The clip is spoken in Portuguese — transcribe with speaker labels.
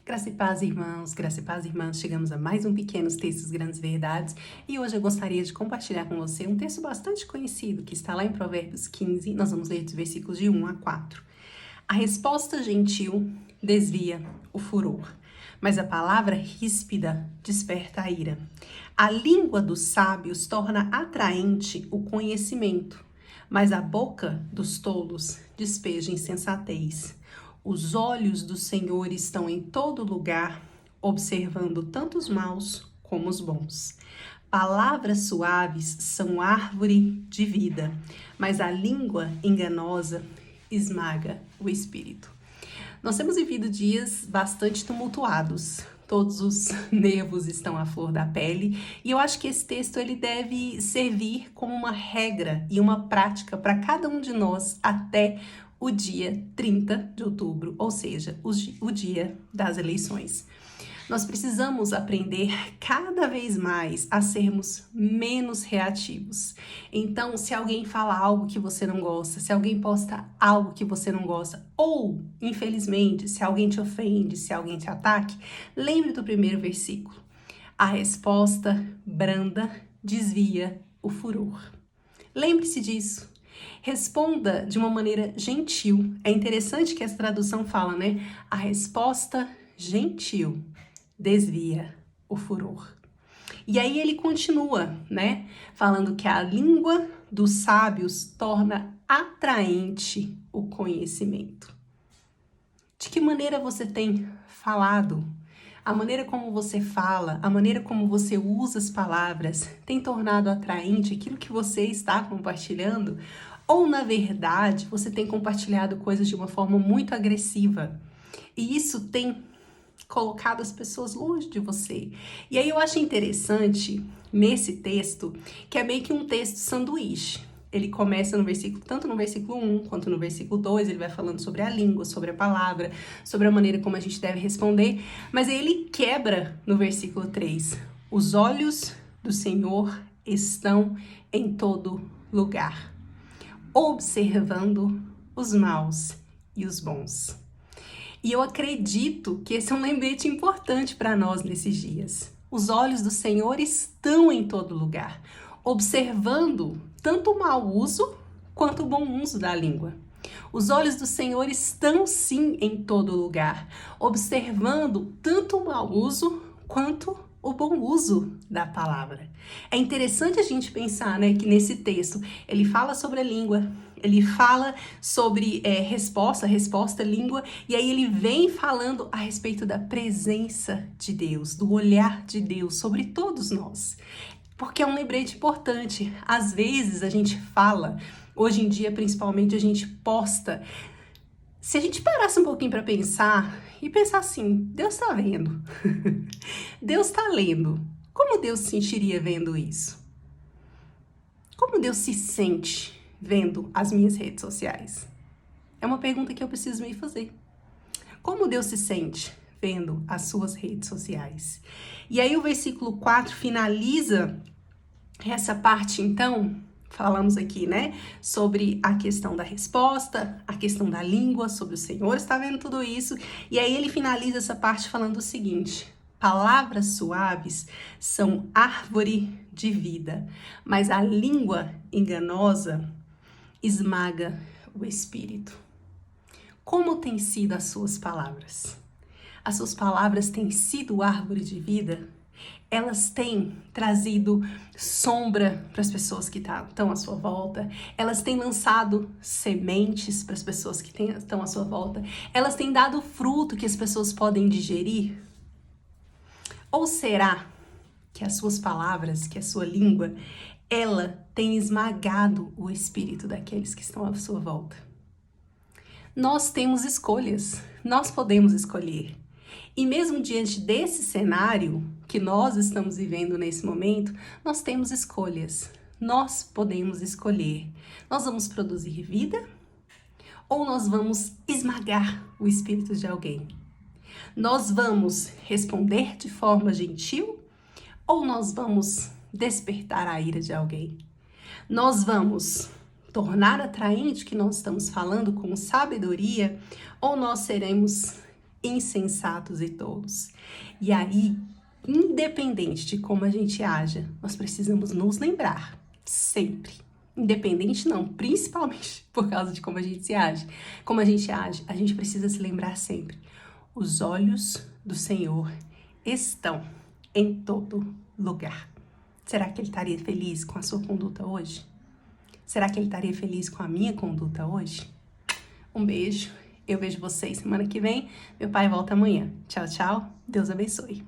Speaker 1: Graça e paz, irmãos, graça e paz, irmãs. Chegamos a mais um Pequenos Textos Grandes Verdades e hoje eu gostaria de compartilhar com você um texto bastante conhecido que está lá em Provérbios 15. Nós vamos ler dos versículos de 1 a 4. A resposta gentil desvia o furor, mas a palavra ríspida desperta a ira. A língua dos sábios torna atraente o conhecimento, mas a boca dos tolos despeja insensatez. Os olhos do Senhor estão em todo lugar, observando tanto os maus como os bons. Palavras suaves são árvore de vida, mas a língua enganosa esmaga o espírito. Nós temos vivido dias bastante tumultuados. Todos os nervos estão à flor da pele e eu acho que esse texto ele deve servir como uma regra e uma prática para cada um de nós até o dia 30 de outubro, ou seja, o dia das eleições. Nós precisamos aprender cada vez mais a sermos menos reativos. Então, se alguém fala algo que você não gosta, se alguém posta algo que você não gosta, ou, infelizmente, se alguém te ofende, se alguém te ataque, lembre do primeiro versículo. A resposta branda desvia o furor. Lembre-se disso. Responda de uma maneira gentil. É interessante que essa tradução fala, né? A resposta gentil desvia o furor. E aí ele continua, né? Falando que a língua dos sábios torna atraente o conhecimento. De que maneira você tem falado? A maneira como você fala, a maneira como você usa as palavras tem tornado atraente aquilo que você está compartilhando? Ou, na verdade, você tem compartilhado coisas de uma forma muito agressiva? E isso tem colocado as pessoas longe de você. E aí eu acho interessante, nesse texto, que é meio que um texto sanduíche. Ele começa no versículo, tanto no versículo 1 quanto no versículo 2, ele vai falando sobre a língua, sobre a palavra, sobre a maneira como a gente deve responder, mas aí ele quebra no versículo 3. Os olhos do Senhor estão em todo lugar, observando os maus e os bons. E eu acredito que esse é um lembrete importante para nós nesses dias. Os olhos do Senhor estão em todo lugar, observando tanto o mau uso quanto o bom uso da língua. Os olhos do Senhor estão sim em todo lugar, observando tanto o mau uso quanto o bom uso da palavra. É interessante a gente pensar, né, que nesse texto ele fala sobre a língua, ele fala sobre resposta, língua, e aí ele vem falando a respeito da presença de Deus, do olhar de Deus sobre todos nós. Porque é um lembrete importante. Às vezes a gente fala, hoje em dia principalmente a gente posta. Se a gente parasse um pouquinho para pensar e pensar assim, Deus está vendo, Deus está lendo, como Deus se sentiria vendo isso? Como Deus se sente vendo as minhas redes sociais? É uma pergunta que eu preciso me fazer. Como Deus se sente vendo as suas redes sociais? E aí o versículo 4 finaliza essa parte, então, falamos aqui, né, sobre a questão da resposta, a questão da língua, sobre o Senhor está vendo tudo isso, e aí ele finaliza essa parte falando o seguinte: palavras suaves são árvore de vida, mas a língua enganosa esmaga o espírito. Como têm sido as suas palavras? As suas palavras têm sido árvore de vida? Elas têm trazido sombra para as pessoas que estão à sua volta, elas têm lançado sementes para as pessoas que estão à sua volta, elas têm dado fruto que as pessoas podem digerir? Ou será que as suas palavras, que a sua língua, ela tem esmagado o espírito daqueles que estão à sua volta? Nós temos escolhas, nós podemos escolher. E mesmo diante desse cenário que nós estamos vivendo nesse momento, nós temos escolhas. Nós podemos escolher. Nós vamos produzir vida ou nós vamos esmagar o espírito de alguém? Nós vamos responder de forma gentil ou nós vamos despertar a ira de alguém? Nós vamos tornar atraente o que nós estamos falando com sabedoria ou nós seremos insensatos e tolos. E aí, independente de como a gente haja, nós precisamos nos lembrar, sempre. Independente não, principalmente por causa de como a gente se age. Como a gente precisa se lembrar sempre. Os olhos do Senhor estão em todo lugar. Será que Ele estaria feliz com a sua conduta hoje? Será que Ele estaria feliz com a minha conduta hoje? Um beijo. Eu vejo vocês semana que vem. Meu pai volta amanhã. Tchau, tchau. Deus abençoe.